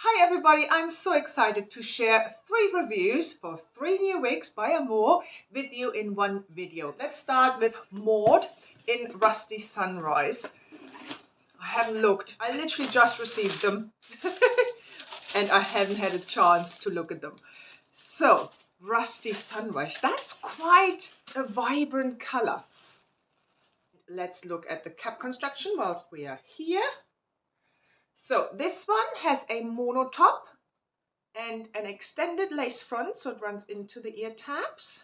Hi everybody, I'm so excited to share 3 reviews for 3 new wigs by Amore with you in one video. Let's start with Maude in Rusty Sunrise. I haven't looked, I literally just received them and I haven't had a chance to look at them. So, Rusty Sunrise, that's quite a vibrant color. Let's look at the cap construction whilst we are here. So this one has a mono top and an extended lace front, so it runs into the ear tabs.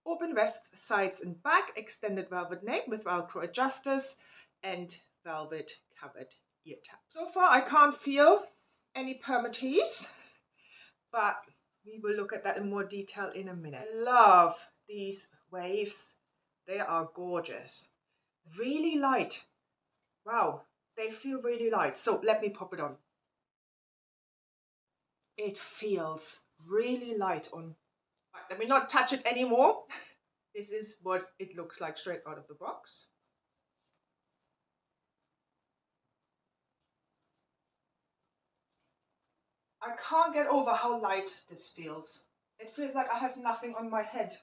Open wefts sides and back, extended velvet nape with Velcro adjusters and velvet covered ear tabs. So far I can't feel any permatease, but we will look at that in more detail in a minute. I love these waves. They are gorgeous. Really light. Wow, they feel really light. So let me pop it on. It feels really light on. Right, let me not touch it anymore. This is what it looks like straight out of the box. I can't get over how light this feels. It feels like I have nothing on my head.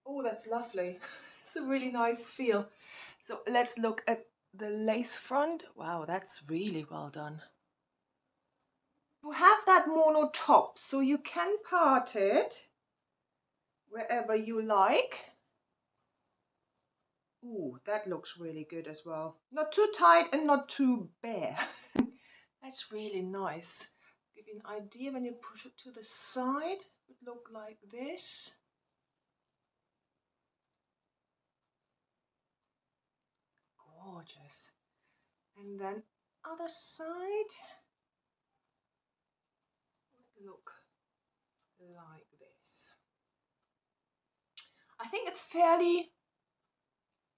Oh, that's lovely. It's a really nice feel. So let's look at the lace front. Wow, that's really well done. You have that mono top, so you can part it wherever you like. Ooh, that looks really good as well. Not too tight and not too bare. That's really nice. Give you an idea when you push it to the side, it would look like this. Gorgeous. And then other side would look like this. I think it's fairly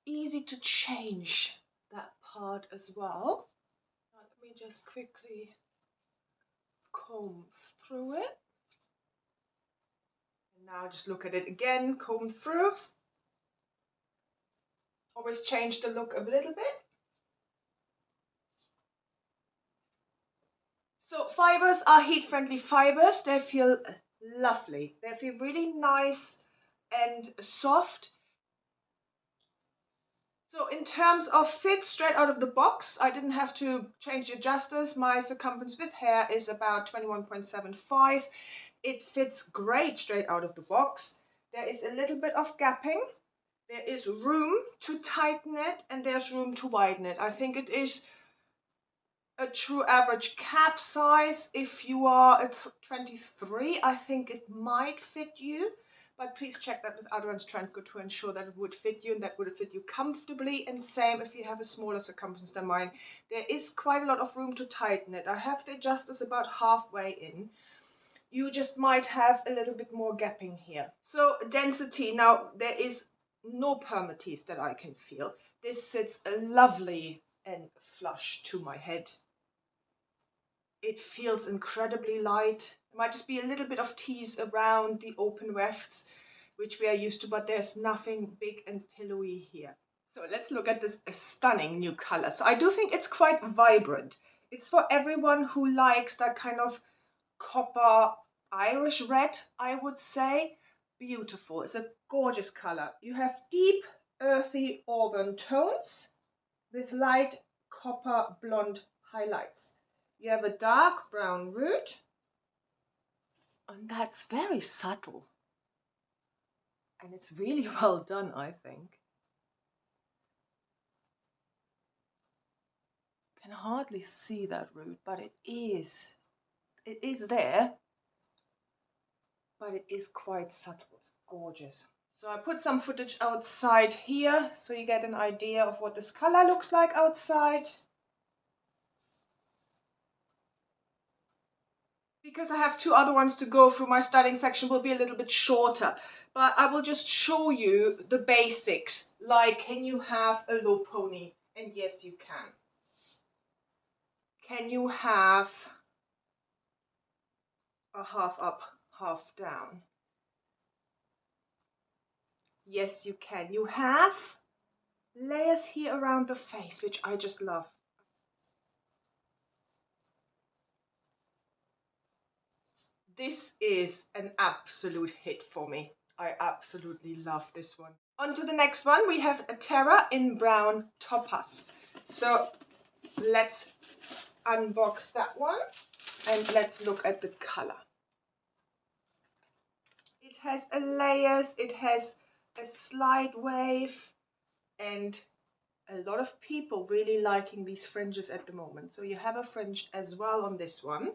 easy to change that part as well. Now, let me just quickly comb through it. And now just look at it again, comb through. Always change the look a little bit. So fibers are heat-friendly fibers. They feel lovely. They feel really nice and soft. So in terms of fit, straight out of the box, I didn't have to change the adjusters. My circumference with hair is about 21.75. It fits great straight out of the box. There is a little bit of gapping. There is room to tighten it and there's room to widen it. I think it is a true average cap size. If you are at 23, I think it might fit you, but please check that with Adrian's Trend Good to ensure that it would fit you and that would fit you comfortably. And same if you have a smaller circumference than mine. There is quite a lot of room to tighten it. I have the adjusters about halfway in. You just might have a little bit more gapping here. So density, now there is no permatease that I can feel. This sits lovely and flush to my head. It feels incredibly light. There might just be a little bit of tease around the open wefts, which we are used to, but there's nothing big and pillowy here. So let's look at this stunning new color. So I do think it's quite vibrant. It's for everyone who likes that kind of copper Irish red, I would say. Beautiful. It's a gorgeous color. You have deep, earthy auburn tones with light copper blonde highlights. You have a dark brown root, and that's very subtle. And it's really well done, I think. Can hardly see that root, but it is there, but it is quite subtle. It's gorgeous. So I put some footage outside here so you get an idea of what this color looks like outside. Because I have 2 other ones to go through, my styling section will be a little bit shorter. But I will just show you the basics, like can you have a low pony? And yes, you can. Can you have a half up, half down? Yes, you can. You have layers here around the face, which I just love. This is an absolute hit for me. I absolutely love this one. On to the next one. We have a Terra in Brown Topaz. So let's unbox that one and let's look at the color. It has a layers, it has a slide wave, and a lot of people really liking these fringes at the moment. So you have a fringe as well on this one.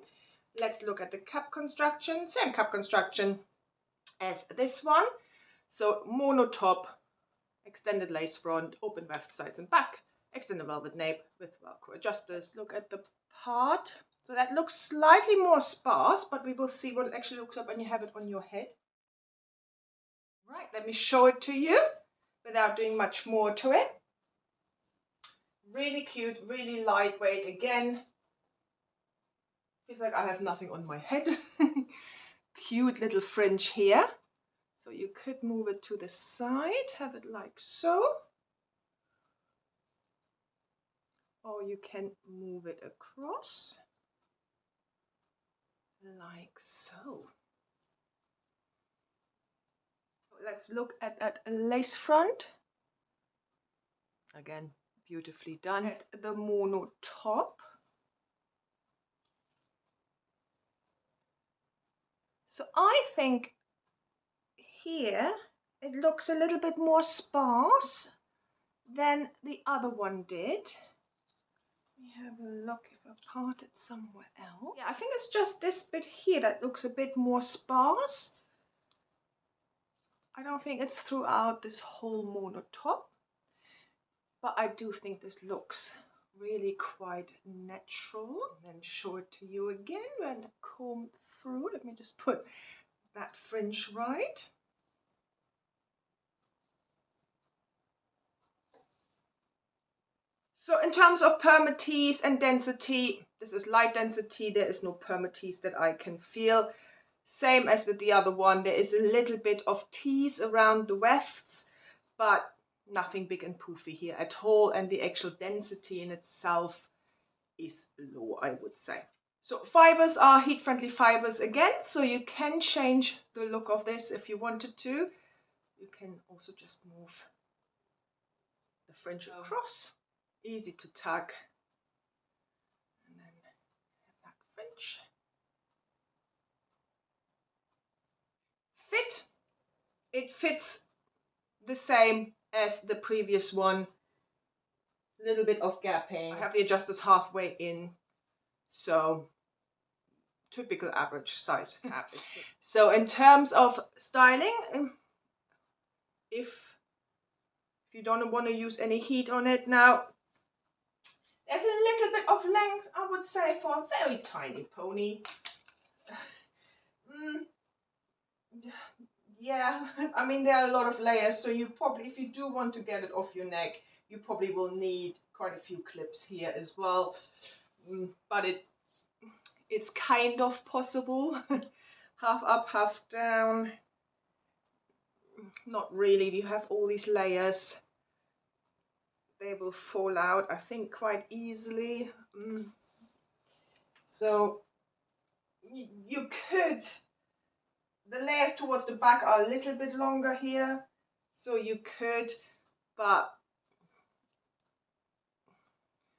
Let's look at the cap construction. Same cap construction as this one. So mono top, extended lace front, open weft sides and back, extended velvet nape with Velcro adjusters. Look at the part. So that looks slightly more sparse, but we will see what it actually looks like when you have it on your head. Right, let me show it to you without doing much more to it. Really cute, really lightweight again. Feels like I have nothing on my head. Cute little fringe here. So you could move it to the side, have it like so. Or you can move it across like so. Let's look at that lace front. Again, beautifully done. At the mono top. So I think here it looks a little bit more sparse than the other one did. Let me have a look if I part it somewhere else. Yeah, I think it's just this bit here that looks a bit more sparse. I don't think it's throughout this whole mono top, but I do think this looks really quite natural. And then show it to you again and comb through. Let me just put that fringe right. So in terms of permatease and density, this is light density. There is no permatease that I can feel. Same as with the other one, there is a little bit of tease around the wefts, but nothing big and poofy here at all. And the actual density in itself is low, I would say. So fibers are heat-friendly fibers again, so you can change the look of this if you wanted to. You can also just move the fringe across. Easy to tuck. And then have that fringe. Fit. It fits the same as the previous one. A little bit of gapping. I have the adjusters halfway in, so typical average size cap. So in terms of styling, if you don't want to use any heat on it now, there's a little bit of length, I would say, for a very tiny pony. Yeah, I mean, there are a lot of layers, so you probably, if you do want to get it off your neck, you probably will need quite a few clips here as well. But it's kind of possible. Half up, half down. Not really. You have all these layers. They will fall out, I think, quite easily. So you could, the layers towards the back are a little bit longer here, so you could, but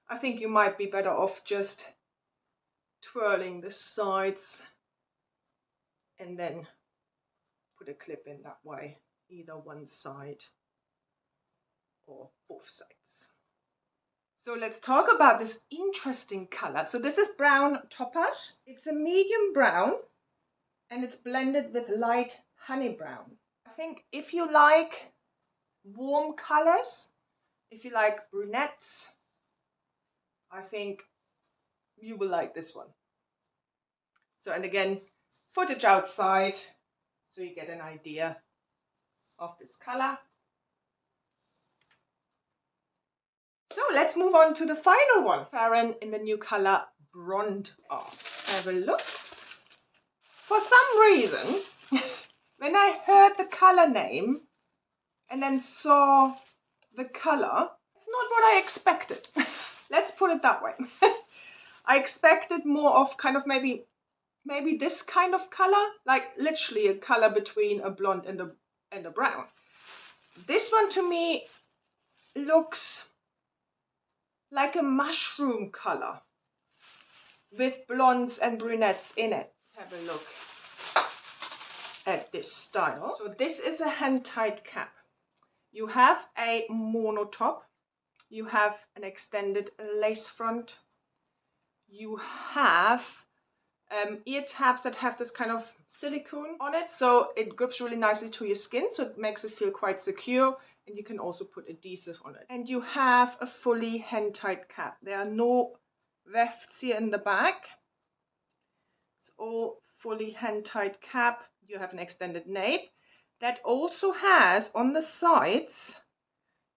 I think you might be better off just twirling the sides and then put a clip in that way, either one side or both sides. So let's talk about this interesting color. So this is Brown Topaz. It's a medium brown and it's blended with light honey brown. I think if you like warm colors, if you like brunettes, I think you will like this one. So, and again, footage outside so you get an idea of this color. So let's move on to the final one. Faren in the new color Brond R. Have a look. For some reason, when I heard the color name and then saw the color, it's not what I expected. Let's put it that way. I expected more of kind of maybe maybe this kind of color, like literally a color between a blonde and a brown. This one to me looks like a mushroom color with blondes and brunettes in it. Let's have a look at this style. So this is a hand-tied cap. You have a mono top, you have an extended lace front, you have ear tabs that have this kind of silicone on it, so it grips really nicely to your skin, so it makes it feel quite secure, and you can also put adhesive on it. And you have a fully hand-tied cap. There are no wefts here in the back. It's all fully hand-tied cap. You have an extended nape that also has on the sides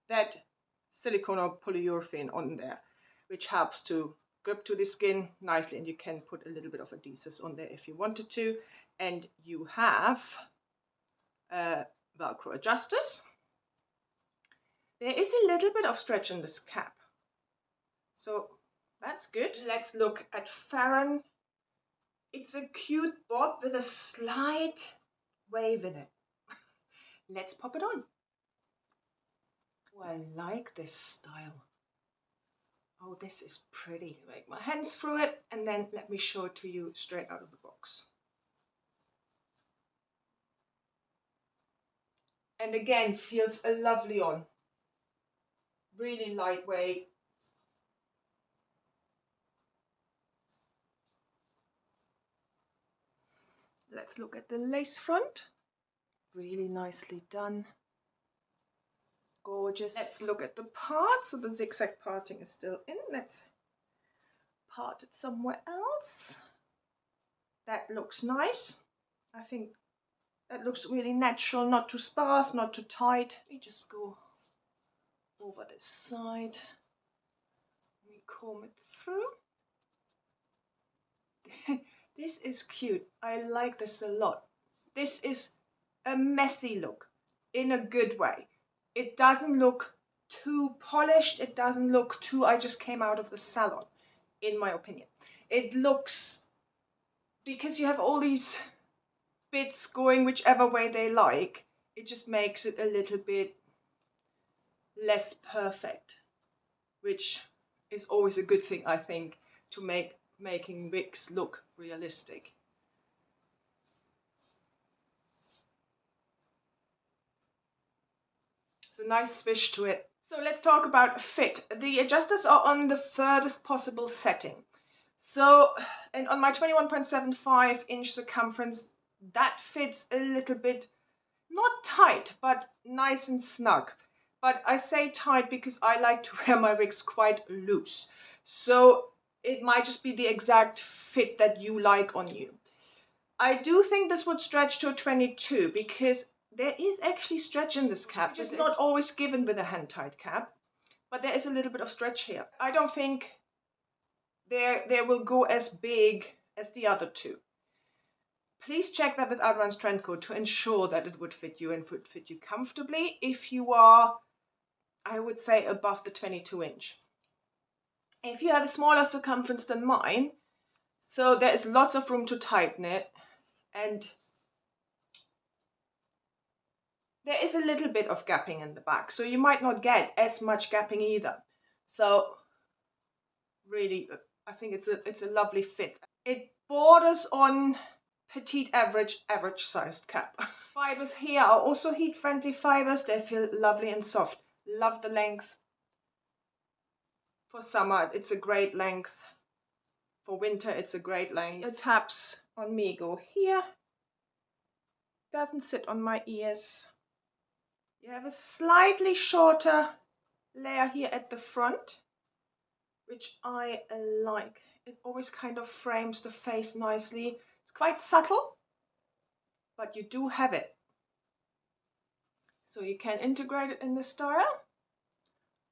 that silicone or polyurethane on there, which helps to grip to the skin nicely, and you can put a little bit of adhesives on there if you wanted to. And you have Velcro adjusters. There is a little bit of stretch in this cap, so that's good. Let's look at Faren. It's a cute bob with a slight wave in it. Let's pop it on. Oh, I like this style. Oh, this is pretty. Make my hands through it, and then let me show it to you straight out of the box. And again, feels lovely on. Really lightweight. Let's look at the lace front. Really nicely done. Gorgeous. Let's look at the part. So the zigzag parting is still in. Let's part it somewhere else. That looks nice. I think that looks really natural, not too sparse, not too tight. Let me just go over this side. Let me comb it through. This is cute. I like this a lot. This is a messy look in a good way. It doesn't look too polished. It doesn't look too, I just came out of the salon, in my opinion. It looks, because you have all these bits going whichever way they like, it just makes it a little bit less perfect, which is always a good thing, I think, to making wigs look realistic. It's a nice swish to it. So let's talk about fit. The adjusters are on the furthest possible setting. So, and on my 21.75-inch circumference, that fits a little bit, not tight, but nice and snug. But I say tight because I like to wear my wigs quite loose. So it might just be the exact fit that you like on you. I do think this would stretch to a 22 because there is actually stretch in this cap. Just not always given with a hand-tied cap, but there is a little bit of stretch here. I don't think they will go as big as the other two. Please check that with Advanced Trend Code to ensure that it would fit you and would fit you comfortably if you are, I would say, above the 22-inch. If you have a smaller circumference than mine, so there is lots of room to tighten it, and there is a little bit of gapping in the back, so you might not get as much gapping either. So really, I think it's a lovely fit. It borders on petite average sized cap. Fibers here are also heat friendly fibers. They feel lovely and soft. Love the length. For summer, it's a great length. For winter, it's a great length. The tabs on me go here. Doesn't sit on my ears. You have a slightly shorter layer here at the front, which I like. It always kind of frames the face nicely. It's quite subtle, but you do have it. So you can integrate it in the style,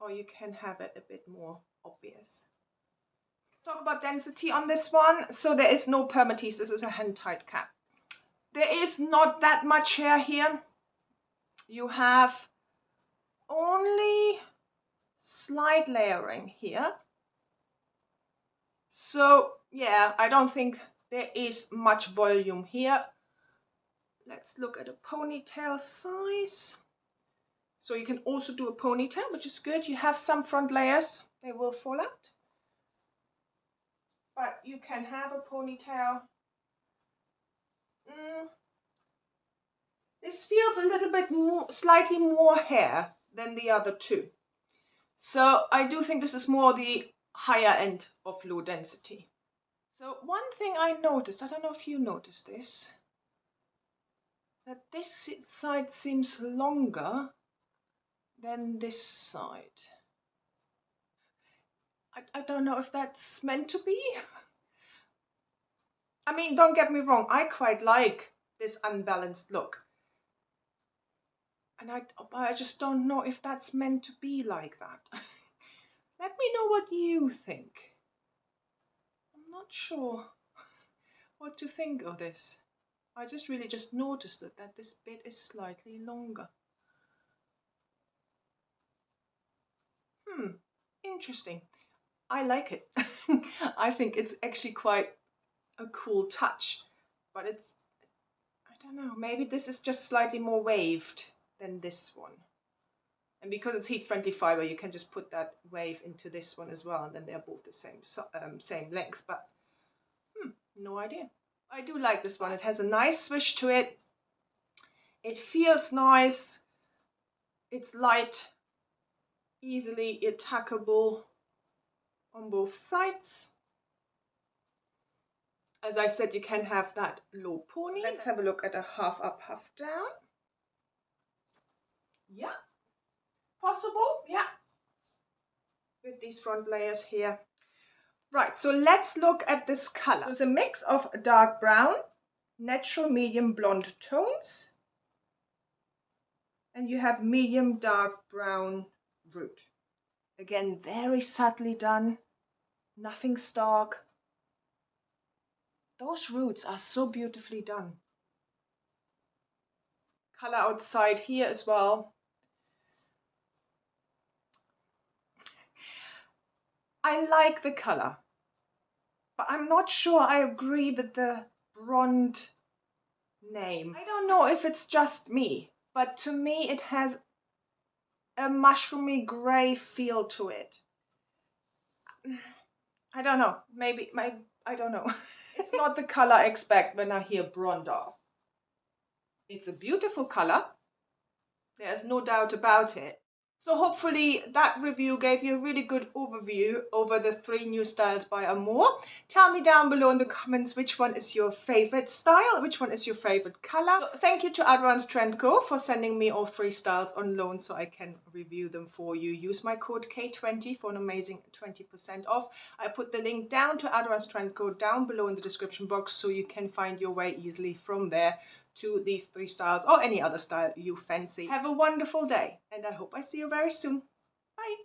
or you can have it a bit more obvious. Talk about density on this one. So there is no permatease. This is a hand-tied cap. There is not that much hair here. You have only slight layering here. So yeah, I don't think there is much volume here. Let's look at a ponytail size. So you can also do a ponytail, which is good. You have some front layers, they will fall out. But you can have a ponytail. This feels a little bit more, slightly more hair than the other two. So I do think this is more the higher end of low density. So one thing I noticed, I don't know if you noticed this, that this side seems longer than this side. I don't know if that's meant to be. I mean, don't get me wrong, I quite like this unbalanced look. And I just don't know if that's meant to be like that. Let me know what you think. I'm not sure what to think of this. I just really just noticed that this bit is slightly longer. Interesting. I like it. I think it's actually quite a cool touch, but it's, I don't know, maybe this is just slightly more waved than this one. And because it's heat-friendly fiber, you can just put that wave into this one as well, and then they're both the same length, but no idea. I do like this one. It has a nice swish to it. It feels nice. It's light, easily attackable on both sides. As I said, you can have that low pony. Let's have a look at a half up, half down. Yeah, possible, yeah. With these front layers here. Right, so let's look at this color. So it's a mix of dark brown, natural medium blonde tones, and you have medium dark brown root. Again, very subtly done, nothing stark. Those roots are so beautifully done. Color outside here as well. I like the color, but I'm not sure I agree with the Brond name. I don't know if it's just me, but to me it has a mushroomy grey feel to it. I don't know, maybe I don't know. It's not the color I expect when I hear Bronde R. It's a beautiful color, there's no doubt about it. So hopefully that review gave you a really good overview over the 3 new styles by Amore. Tell me down below in the comments which one is your favorite style, which one is your favorite color. So thank you to Advanced Trend Co for sending me all 3 styles on loan so I can review them for you. Use my code K20 for an amazing 20% off. I put the link down to Advanced Trend Co down below in the description box so you can find your way easily from there to these 3 styles or any other style you fancy. Have a wonderful day and I hope I see you very soon. Bye!